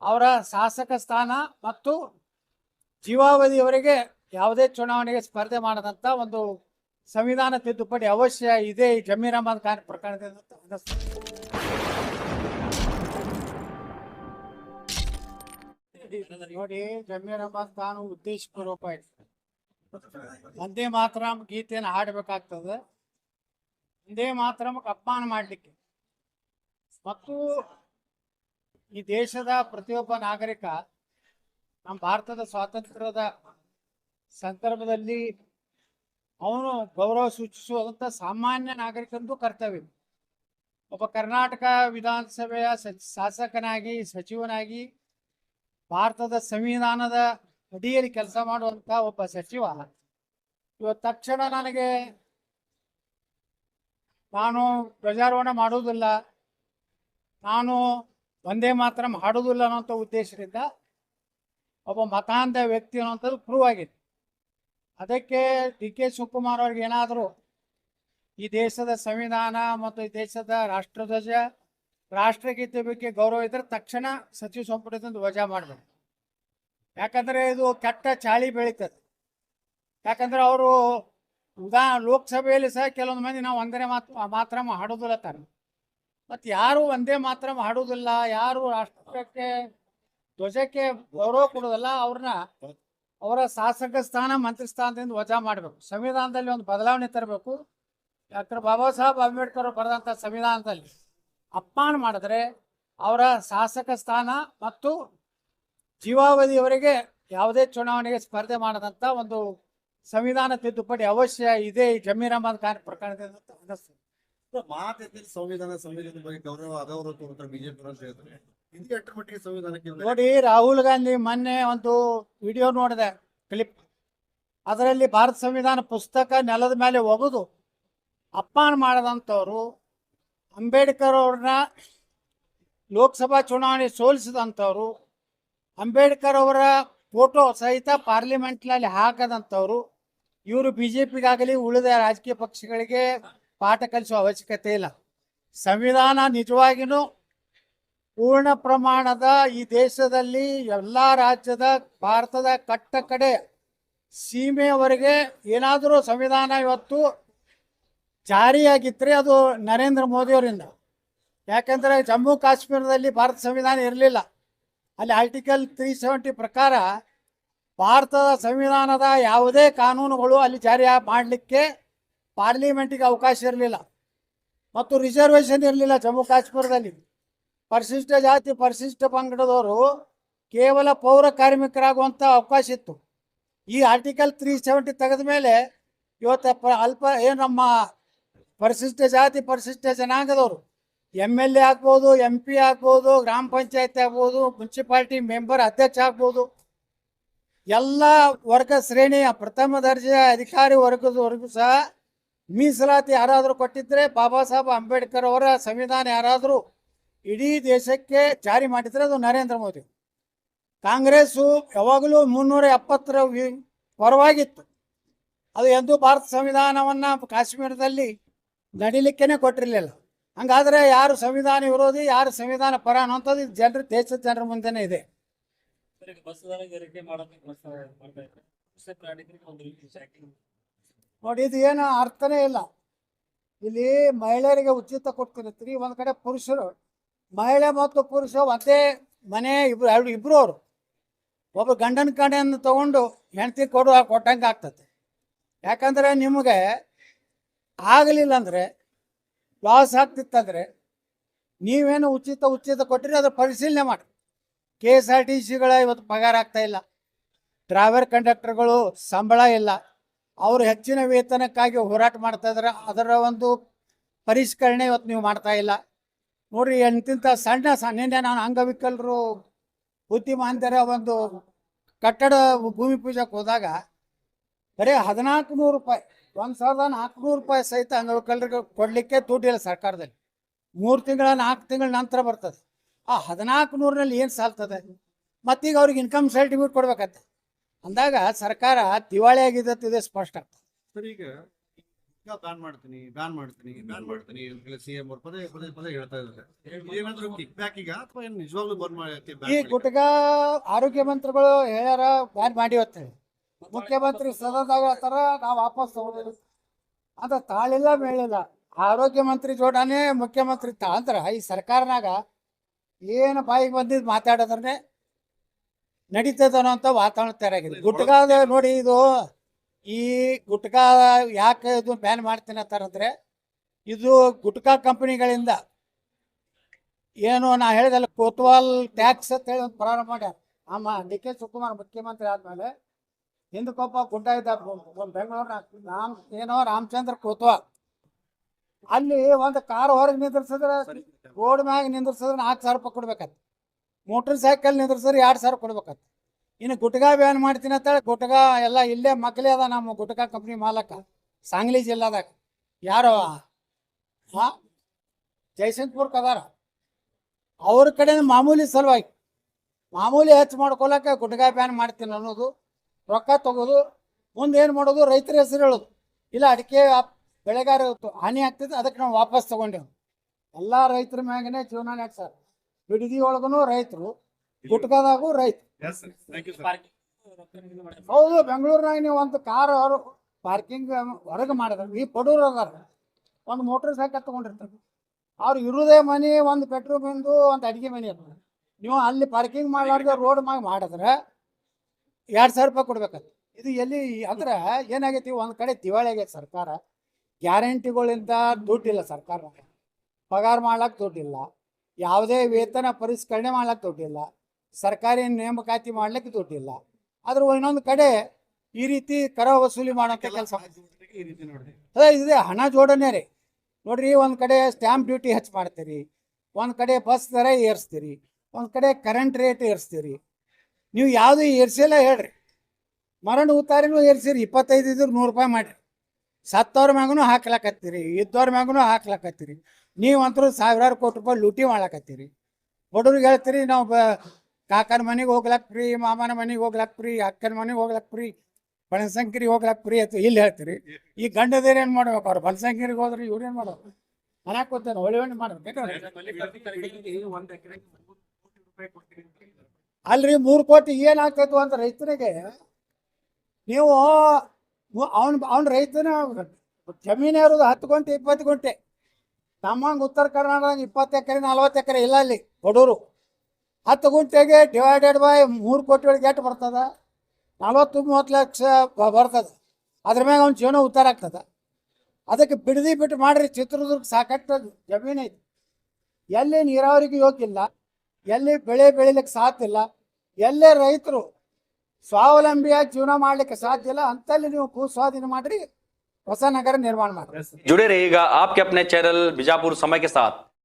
ಅವರ ಶಾಸಕ ಸ್ಥಾನ ಮತ್ತು ಜೀವಾವಧಿಯವರೆಗೆ ಯಾವುದೇ ಚುನಾವಣೆಗೆ ಸ್ಪರ್ಧೆ ಮಾಡದಂತ ಒಂದು ಸಂವಿಧಾನ ತಿದ್ದುಪಡಿ ಅವಶ್ಯ ಇದೆ ಈ ಜಮೀರ್ ಅಹಮದ್ ಖಾನ್ ಪ್ರಕರಣದಿಂದ ಅನ್ನಿಸ್ತದೆ. ನೋಡಿ, ಜಮೀರ್ ಅಹಮದ್ ಖಾನ್ ಉದ್ದೇಶಪೂರ್ವಕ ವಂದೇ ಮಾತರಂ ಗೀತೆಯನ್ನು ಹಾಡಬೇಕಾಗ್ತದೆ. ವಂದೇ ಮಾತರಂ ಅಪಮಾನ ಮಾಡಲಿಕ್ಕೆ ಮತ್ತು ಈ ದೇಶದ ಪ್ರತಿಯೊಬ್ಬ ನಾಗರಿಕ ನಮ್ಮ ಭಾರತದ ಸ್ವಾತಂತ್ರ್ಯದ ಸಂದರ್ಭದಲ್ಲಿ ಅವನು ಗೌರವ ಸೂಚಿಸುವಂತ ಸಾಮಾನ್ಯ ನಾಗರಿಕಂದು ಕರ್ತವ್ಯ. ಒಬ್ಬ ಕರ್ನಾಟಕ ವಿಧಾನಸಭೆಯ ಶಾಸಕನಾಗಿ ಸಚಿವನಾಗಿ ಭಾರತದ ಸಂವಿಧಾನದ ಅಡಿಯಲ್ಲಿ ಕೆಲಸ ಮಾಡುವಂತ ಒಬ್ಬ ಸಚಿವ ಇವತ್ತು ತಕ್ಷಣ ನಾನು ಧ್ವಜಾರೋಹಣ ಮಾಡುವುದಿಲ್ಲ, ನಾನು ವಂದೇ ಮಾತರಂ ಹಾಡುವುದಿಲ್ಲ ಅನ್ನೋಂಥ ಉದ್ದೇಶದಿಂದ ಒಬ್ಬ ಮತಾಂಧ ವ್ಯಕ್ತಿ ಅನ್ನೋಂಥದ್ದು ಪ್ರೂವ್ ಆಗಿದೆ. ಅದಕ್ಕೆ ಡಿ.ಕೆ. ಶಿವಕುಮಾರ್ ಅವ್ರಿಗೆ ಏನಾದರೂ ಈ ದೇಶದ ಸಂವಿಧಾನ ಮತ್ತು ಈ ದೇಶದ ರಾಷ್ಟ್ರಧ್ವಜ ರಾಷ್ಟ್ರಗೀತೆ ಬಗ್ಗೆ ಗೌರವ ಇದ್ದರೆ ತಕ್ಷಣ ಸಚಿವ ಸಂಪುಟದಿಂದ ವಜಾ ಮಾಡಬೇಕು. ಯಾಕಂದರೆ ಇದು ಕೆಟ್ಟ ಚಾಳಿ ಬೆಳೀತದೆ. ಯಾಕಂದರೆ ಅವರು ಲೋಕಸಭೆಯಲ್ಲಿ ಸಹ ಕೆಲವೊಂದು ಮಂದಿ ನಾವು ವಂದೇ ಮಾತರಂ ಹಾಡೋದಿಲ್ಲ ತಾರೆ. ಮತ್ತು ಯಾರು ವಂದೇ ಮಾತರಂ ಹಾಡುವುದಿಲ್ಲ, ಯಾರು ರಾಷ್ಟ್ರಕ್ಕೆ ಧ್ವಜಕ್ಕೆ ಗೌರವ ಕೊಡೋದಲ್ಲ, ಅವ್ರನ್ನ ಅವರ ಶಾಸಕ ಸ್ಥಾನ ಮಂತ್ರಿ ಸ್ಥಾನದಿಂದ ವಜಾ ಮಾಡಬೇಕು. ಸಂವಿಧಾನದಲ್ಲಿ ಒಂದು ಬದಲಾವಣೆ ತರಬೇಕು. ಡಾಕ್ಟರ್ ಬಾಬಾ ಸಾಹೇಬ್ ಅಂಬೇಡ್ಕರ್ ಬರೆದಂಥ ಸಂವಿಧಾನದಲ್ಲಿ ಅಪಮಾನ ಮಾಡಿದ್ರೆ ಅವರ ಶಾಸಕ ಸ್ಥಾನ ಮತ್ತು ಜೀವಾವಧಿಯವರೆಗೆ ಯಾವುದೇ ಚುನಾವಣೆಗೆ ಸ್ಪರ್ಧೆ ಮಾಡದಂತ ಒಂದು ಸಂವಿಧಾನ ತಿದ್ದುಪಡಿ ಅವಶ್ಯ ಇದೆ ಈ ಜಮೀರ್ ಅಹಮದ್ ಖಾನ್ ಪ್ರಕರಣದಿಂದ ಅನ್ನಿಸ್ತದೆ. ಸಂವಿಧಾನದ ಬಗ್ಗೆ ಗೌರವ ಅಗೌರವ ಬಿಜೆಪಿ ಸಂವಿಧಾನಕ್ಕೆ ನೋಡಿ, ರಾಹುಲ್ ಗಾಂಧಿ ಮೊನ್ನೆ ಒಂದು ವಿಡಿಯೋ ನೋಡಿದೆ, ಕ್ಲಿಪ್. ಅದರಲ್ಲಿ ಭಾರತ ಸಂವಿಧಾನ ಪುಸ್ತಕ ನೆಲದ ಮೇಲೆ ಒಗೆದು ಅಪಮಾನ ಮಾಡದಂಥವ್ರು, ಅಂಬೇಡ್ಕರ್ ಅವ್ರನ್ನ ಲೋಕಸಭಾ ಚುನಾವಣೆ ಸೋಲಿಸಿದಂಥವ್ರು, ಅಂಬೇಡ್ಕರ್ ಅವರ ಫೋಟೋ ಸಹಿತ ಪಾರ್ಲಿಮೆಂಟ್ನಲ್ಲಿ ಹಾಕದಂಥವ್ರು, ಇವರು ಬಿಜೆಪಿಗಾಗಲಿ ಉಳಿದ ರಾಜಕೀಯ ಪಕ್ಷಗಳಿಗೆ ಪಾಠ ಕಲಿಸುವ ಅವಶ್ಯಕತೆ ಇಲ್ಲ. ಸಂವಿಧಾನ ನಿಜವಾಗಿಯೂ ಪೂರ್ಣ ಪ್ರಮಾಣದ ಈ ದೇಶದಲ್ಲಿ ಎಲ್ಲ ರಾಜ್ಯದ ಭಾರತದ ಕಟ್ಟ ಕಡೆ ಸೀಮೆಯವರೆಗೆ ಏನಾದರೂ ಸಂವಿಧಾನ ಇವತ್ತು ಜಾರಿಯಾಗಿದ್ದರೆ ಅದು ನರೇಂದ್ರ ಮೋದಿಯವರಿಂದ. ಯಾಕೆಂದರೆ ಜಮ್ಮು ಕಾಶ್ಮೀರದಲ್ಲಿ ಭಾರತ ಸಂವಿಧಾನ ಇರಲಿಲ್ಲ. ಅಲ್ಲಿ ಆರ್ಟಿಕಲ್ 370 ಪ್ರಕಾರ ಭಾರತದ ಸಂವಿಧಾನದ ಯಾವುದೇ ಕಾನೂನುಗಳು ಅಲ್ಲಿ ಜಾರಿ ಮಾಡಲಿಕ್ಕೆ ಪಾರ್ಲಿಮೆಂಟಿಗೆ ಅವಕಾಶ ಇರಲಿಲ್ಲ. ಮತ್ತು ರಿಸರ್ವೇಷನ್ ಇರಲಿಲ್ಲ ಜಮ್ಮು ಕಾಶ್ಮೀರದಲ್ಲಿ. ಪರಿಶಿಷ್ಟ ಜಾತಿ ಪರಿಶಿಷ್ಟ ಪಂಗಡದವರು ಕೇವಲ ಪೌರ ಕಾರ್ಮಿಕರಾಗುವಂಥ ಅವಕಾಶ ಇತ್ತು. ಈ ಆರ್ಟಿಕಲ್ 370 ತೆಗೆದ ಮೇಲೆ ಇವತ್ತು ನಮ್ಮ ಪರಿಶಿಷ್ಟ ಜಾತಿ ಪರಿಶಿಷ್ಟ ಜನಾಂಗದವರು MLA ಆಗ್ಬೋದು, MP ಆಗ್ಬೋದು, ಗ್ರಾಮ ಪಂಚಾಯತ್ ಆಗ್ಬೋದು, ಮುನ್ಸಿಪಾಲ್ಟಿ ಮೆಂಬರ್ ಅಧ್ಯಕ್ಷ ಆಗ್ಬೋದು, ಎಲ್ಲ ವರ್ಗ ಶ್ರೇಣಿಯ ಪ್ರಥಮ ದರ್ಜೆಯ ಅಧಿಕಾರಿ ವರ್ಗದವರೆಗೂ ಸಹ ಮೀಸಲಾತಿ ಯಾರಾದರೂ ಕೊಟ್ಟಿದ್ರೆ, ಬಾಬಾ ಸಾಹೇಬ್ ಅಂಬೇಡ್ಕರ್ ಅವರ ಸಂವಿಧಾನ ಯಾರಾದರೂ ಇಡೀ ದೇಶಕ್ಕೆ ಜಾರಿ ಮಾಡಿದರೆ ಅದು ನರೇಂದ್ರ ಮೋದಿ. ಕಾಂಗ್ರೆಸ್ಸು ಯಾವಾಗಲೂ 370 ಪರವಾಗಿತ್ತು. ಅದು ಎಂದೂ ಭಾರತ ಸಂವಿಧಾನವನ್ನು ಕಾಶ್ಮೀರದಲ್ಲಿ ನಡಿಲಿಕ್ಕೇ ಕೊಟ್ಟಿರಲಿಲ್ಲ. ಹಂಗಾದರೆ ಯಾರು ಸಂವಿಧಾನ ವಿರೋಧಿ, ಯಾರು ಸಂವಿಧಾನ ಪರ ಅನ್ನೋಂಥದ್ದು ದೇಶದ ಜನರ ಮುಂದೆನೇ ಇದೆ. ನೋಡಿ, ಇದು ಏನು ಅರ್ಥನೇ ಇಲ್ಲ. ಇಲ್ಲಿ ಮಹಿಳೆಯರಿಗೆ ಉಚಿತ ಕೊಡ್ತಿರ್ತೀರಿ, ಒಂದು ಕಡೆ ಪುರುಷರು, ಮಹಿಳೆ ಮತ್ತು ಪುರುಷ ಒಂದೇ ಮನೆ ಇಬ್ರು ಅವರು ಒಬ್ಬ ಗಂಡನ ಕಡೆಯನ್ನು ತಗೊಂಡು ಹೆಂಡತಿ ಕೊಟ್ಟಂಗೆ ಆಗ್ತದೆ. ಯಾಕಂದರೆ ನಿಮಗೆ ಆಗಲಿಲ್ಲ ಅಂದರೆ, ಲಾಸ್ ಆಗ್ತಿತ್ತಂದರೆ ನೀವೇನು ಉಚಿತ ಕೊಟ್ಟಿರಿ ಅದ್ರ ಪರಿಶೀಲನೆ ಮಾಡಿ. KSRTCಗಳ ಇವತ್ತು ಪಗಾರ ಆಗ್ತಾ ಇಲ್ಲ, ಡ್ರೈವರ್ ಕಂಡಕ್ಟರ್ಗಳು ಸಂಬಳ ಇಲ್ಲ, ಅವರು ಹೆಚ್ಚಿನ ವೇತನಕ್ಕಾಗಿ ಹೋರಾಟ ಮಾಡ್ತಾ ಇದ್ದಾರೆ. ಅದರ ಒಂದು ಪರಿಷ್ಕರಣೆ ಇವತ್ತು ನೀವು ಮಾಡ್ತಾ ಇಲ್ಲ. ನೋಡಿರಿ, ಎಂತಿಂಥ ನಿನ್ನೆ ನಾನು ಅಂಗವಿಕಲರು ಬುದ್ಧಿಮಾಂದ್ಯರ ಒಂದು ಕಟ್ಟಡ ಭೂಮಿ ಪೂಜೆಗೆ ಹೋದಾಗ ಬರೀ 1400 ರೂಪಾಯಿ, 1400 ರೂಪಾಯಿ ಸಹಿತ ಅಂಗವಿಕಲರಿಗೆ ಕೊಡಲಿಕ್ಕೆ ದುಡ್ಡಿಲ್ಲ ಸರ್ಕಾರದಲ್ಲಿ. 3 ತಿಂಗಳ 4 ತಿಂಗಳ ನಂತರ ಬರ್ತದೆ. ಆ 1400ರಲ್ಲಿ ಏನು ಸಾಲ್ತದೆ? ಮತ್ತೀಗ ಅವ್ರಿಗೆ ಇನ್ಕಮ್ ಸರ್ಟಿಫಿಕೇಟ್ ಕೊಡ್ಬೇಕಂತೆ ಅಂದಾಗ ಸರ್ಕಾರ ದಿವಾಳಿ ಆಗಿದೆ ಸ್ಪಷ್ಟ ಆಗ್ತದೆ. ಸರ್, ಈಗ ಈಗ ಬ್ಯಾನ್ ಮಾಡ್ತೀನಿ ಅಂತ ಸಿಎಂ ಅವ್ರು ಪದೇ ಹೇಳ್ತಾ ಇದ್ದಾರೆ. ಏನಾದ್ರು ಕಿಕ್ ಬ್ಯಾಕ್ ಈಗ ಅಥವಾ ಏನು ನಿಜವಾಗ್ಲೂ ಈ ಗುಟ್ಕಾ ಆರೋಗ್ಯ ಮಂತ್ರಿಗಳು ಹೇಳ್ಯಾರ ಬ್ಯಾನ್ ಮಾಡಿ ಹೋಗ್ತೇವೆ, ಮುಖ್ಯಮಂತ್ರಿ ಸದನದಾಗ ಹೇಳ್ತಾರ ನಾವು ವಾಪಸ್ ತಗೊಂಡಿಲ್ಲ ಅಂತ ತಾಳಿಲ್ಲ ಮೇಳಿಲ್ಲ. ಆರೋಗ್ಯ ಮಂತ್ರಿ ಜೋಡಾನೆ ಮುಖ್ಯಮಂತ್ರಿ ಅಂದ್ರ ಈ ಸರ್ಕಾರನಾಗ ಏನು ಬಾಯಿಗೆ ಬಂದಿದ್ದು ಮಾತಾಡೋದ್ರೆ ನಡೀತದ ಅನ್ನೋಂಥ ವಾತಾವರಣ ತಯಾರಾಗಿದೆ. ಗುಟ್ಕಾದ ನೋಡಿ, ಇದು ಈ ಗುಟ್ಕಾ ಯಾಕೆ ಇದು ಬ್ಯಾನ್ ಮಾಡ್ತೀನಿ ಅಂತಾರಂದ್ರೆ, ಇದು ಗುಟ್ಕಾ ಕಂಪನಿಗಳಿಂದ ಏನು ನಾ ಹೇಳಿದಲ್ಲ ಕೋತ್ವಾಲ್ ಟ್ಯಾಕ್ಸ್ ಅಂತ ಹೇಳಿ ಒಂದು ಪ್ರಾರಂಭ ಮಾಡ್ಯಾರ. ಡಿ ಕೆ ಶಿವಕುಮಾರ್ ಮುಖ್ಯಮಂತ್ರಿ ಆದ್ಮೇಲೆ ಹಿಂದಕ್ಕೊಬ್ಬ ಗುಡ್ಡ ಇದ್ದ ಬೆಂಗಳೂರಿನ ರಾಮಚಂದ್ರ ಕೋತ್ವಾಲ್, ಅಲ್ಲಿ ಒಂದು ಕಾರ್ ಹೊರಗೆ ನಿಂದ್ರಿಸಿದ್ರೆ ರೋಡ್ ಮ್ಯಾಗ ನಿಂದ್ರಿಸಿದ್ರೆ 4,000 ರೂಪಾಯಿ ಕೊಡ್ಬೇಕತ್, ಮೋಟರ್ ಸೈಕಲ್ ನಿಂದ್ರಿಸಿದ್ರೆ 2,000 ಕೊಡ್ಬೇಕತ್. ಇನ್ನು ಗುಟ್ಕಾ ಬ್ಯಾನ್ ಮಾಡ್ತೀನಿ ಅಂತೇಳಿ ಗುಟ್ಕಾ ಎಲ್ಲ ಇಲ್ಲೇ ಮಕ್ಕಳೇ ಅದ ನಮ್ಮ ಗುಟ್ಕಾ ಕಂಪ್ನಿ ಮಾಲಕ ಸಾಂಗ್ಲಿ ಜಿಲ್ಲಾದಾಗ ಯಾರೋ ಜಯಸಿಂಗ್ಪುರ್ಕ್ ಅದಾರ, ಅವ್ರ ಕಡೆ ಮಾಮೂಲಿ ಸಲುವಾಗಿ ಮಾಮೂಲಿ ಹೆಚ್ಚು ಮಾಡ್ಕೊಳಕ್ಕೆ ಗುಟ್ಕಾ ಬ್ಯಾನ್ ಮಾಡ್ತೀನಿ ಅನ್ನೋದು, ರೊಕ್ಕ ತಗೋದು, ಮುಂದೆ ಏನು ಮಾಡೋದು ರೈತರ ಹೆಸರು ಹೇಳೋದು, ಇಲ್ಲ ಅಡಿಕೆ ಬೆಳೆಗಾರ ಹಾನಿ ಆಗ್ತದೆ ಅದಕ್ಕೆ ನಾವು ವಾಪಸ್ ತಗೊಂಡೇವು. ಎಲ್ಲ ರೈತರ ಮ್ಯಾಗನೇ ಜೀವನ ನಡೆಸ್ಯಾರ. ಬಿಡದಿ ಒಳಗೂ ರೈತರು, ಗುಟ್ಕಾದಾಗೂ ರೈತರು. ಹೌದು, ಬೆಂಗಳೂರಿನಾಗ ನೀವು ಒಂದು ಕಾರ್ ಪಾರ್ಕಿಂಗ್ ಹೊರಗೆ ಮಾಡಿದ್ರೆ ಈ ಬಡವ್ರು ಅದಾರ, ಒಂದು ಮೋಟರ್ ಸೈಕಲ್ ತಗೊಂಡಿರ್ತಾರೆ, ಅವ್ರು ಇರುವುದೇ ಮನೆ ಒಂದು ಬೆಡ್ರೂಮಿಂದು ಒಂದು ಅಡಿಗೆ ಮನೆ ಇರ್ತದೆ. ನೀವು ಅಲ್ಲಿ ಪಾರ್ಕಿಂಗ್ ಮಾಡಲಾರ್ದೆ ರೋಡ್ ಮ್ಯಾಗ ಮಾಡಿದ್ರೆ 2,000 ರೂಪಾಯಿ ಕೊಡ್ಬೇಕಂತ. ಇದು ಎಲ್ಲಿ ಅಂದ್ರೆ ಏನಾಗೈತಿ, ಒಂದು ಕಡೆ ದಿವಾಳಿ ಆಗೈತೆ ಸರ್ಕಾರ. ಗ್ಯಾರಂಟಿಗಳಿಂದ ದುಡ್ಡಿಲ್ಲ ಸರ್ಕಾರ, ಪಗಾರ ಮಾಡ್ಲಿಕ್ಕೆ ದುಡ್ಡಿಲ್ಲ, ಯಾವುದೇ ವೇತನ ಪರಿಷ್ಕರಣೆ ಮಾಡ್ಲಿಕ್ಕೆ ದುಡ್ಡಿಲ್ಲ, ಸರ್ಕಾರಿ ನೇಮಕಾತಿ ಮಾಡ್ಲಿಕ್ಕೆ ದುಡ್ಡಿಲ್ಲ. ಆದ್ರೆ ಇನ್ನೊಂದು ಕಡೆ ಈ ರೀತಿ ಕರ ವಸೂಲಿ ಮಾಡೋಂಥ ಕೆಲಸ ಅದೇ ಇದೆ, ಹಣ ಜೋಡಣೆ ರೀ. ನೋಡ್ರಿ, ಒಂದು ಕಡೆ ಸ್ಟ್ಯಾಂಪ್ ಡ್ಯೂಟಿ ಹೆಚ್ಚು ಮಾಡ್ತೀರಿ, ಒಂದು ಕಡೆ ಬಸ್ ದರ ಏರಿಸ್ತೀರಿ, ಒಂದು ಕಡೆ ಕರೆಂಟ್ ರೇಟ್ ಏರಿಸ್ತೀರಿ. ನೀವು ಯಾವುದು ಏರಿಸಿಲ್ಲ ಹೇಳ್ರಿ. ಮರಣ ಉತ್ತಾರಿನೂ ಏರಿಸಿರಿ, 25 ಇದ್ರೆ 100 ರೂಪಾಯಿ ಮಾಡಿರಿ. ಸತ್ತವ್ರ ಮ್ಯಾಗೂ ಹಾಕ್ಲಾಕತ್ತೀರಿ, ಇದ್ದವ್ರ ಮ್ಯಾಗೂ ಹಾಕ್ಲಾಕತ್ತೀರಿ. ನೀವಂತರೂ ಸಾವಿರಾರು ಕೋಟಿ ರೂಪಾಯಿ ಲೂಟಿ ಮಾಡ್ಲಾಕತ್ತೀರಿ. ಬಡವ್ರಿಗೆ ಹೇಳ್ತೀರಿ ನಾವು ಕಾಕನ ಮನೆಗೆ ಹೋಗ್ಲಕ್ಕೆ ಫ್ರೀ, ಮಾಮನ ಮನೆಗೆ ಹೋಗ್ಲಕ್ಕೆ ಫ್ರೀ, ಅಕ್ಕನ ಮನೆಗೆ ಹೋಗ್ಲಕ್ಕೆ ಫ್ರೀ, ಬನಶಂಕರಿಗೆ ಹೋಗ್ಲಕ್ಕೆ ಫ್ರೀ ಅಂತ ಇಲ್ಲಿ ಹೇಳ್ತೀರಿ. ಈ ಗಂಡದೇರು ಏನು ಮಾಡ್ಬೇಕು, ಅವ್ರು ಬನಶಂಕರಿಗೆ ಹೋದ್ರೆ ಇವ್ರೇನು ಮಾಡೋದು? ಮನ್ಯಾಗ ಕೂತಾನೆ ಒಳ್ಳೆ ಮಾಡ್ಬೇಕು. ಅಲ್ರಿ 3 ಕೋಟಿ ಏನಾಗ್ತೈತು ಅಂತ ರೈತರಿಗೆ. ನೀವು ಅವ್ನ ರೈತನ ಜಮೀನು ಇರೋದು 10 ಗುಂಟೆ 20 ಗುಂಟೆ. ನಮ್ಮಂಗೆ ಉತ್ತರ ಕರ್ನಾಟಕ 20 ಎಕರೆ 40 ಎಕರೆ ಇಲ್ಲ. ಅಲ್ಲಿ ಬಡವರು 10 ಗುಂಟೆಗೆ ಡಿವೈಡೆಡ್ ಬೈ 3 ಕೋಟಿ ಒಳಗೆ ಎಷ್ಟು ಬರ್ತದ? 40-30 ಲಕ್ಷ ಬರ್ತದೆ. ಅದ್ರ ಮ್ಯಾಗ ಅವ್ನ ಜೀವನ ಉತ್ತಾರ ಆಗ್ತದೆ. ಅದಕ್ಕೆ ಬಿಟ್ಟು ಮಾಡ್ರಿ. ಚಿತ್ರದುರ್ಗ ಸಾಕಷ್ಟು ಜಮೀನು ಐತಿ, ಎಲ್ಲಿ ನೀರಾವರಿಗೆ ಯೋಗ್ಯಿಲ್ಲ, ಎಲ್ಲಿ ಬೆಳೆ ಬೆಳಿಲಿಕ್ಕೆ ಸಾಧ್ಯ ಇಲ್ಲ, ಎಲ್ಲೇ ರೈತರು ಸ್ವಾವಲಂಬಿಯಾಗಿ ಜೀವನ ಮಾಡ್ಲಿಕ್ಕೆ ಸಾಧ್ಯ ಇಲ್ಲ ಅಂತಲ್ಲಿ ನೀವು ಭೂ ಸ್ವಾಧೀನ ಮಾಡ್ರಿ, ಹೊಸ ನಗರ ನಿರ್ಮಾಣ ಮಾಡ್ರಿ. जुड़े रहिएगा आपके अपने चैनल बीजापुर समय के साथ।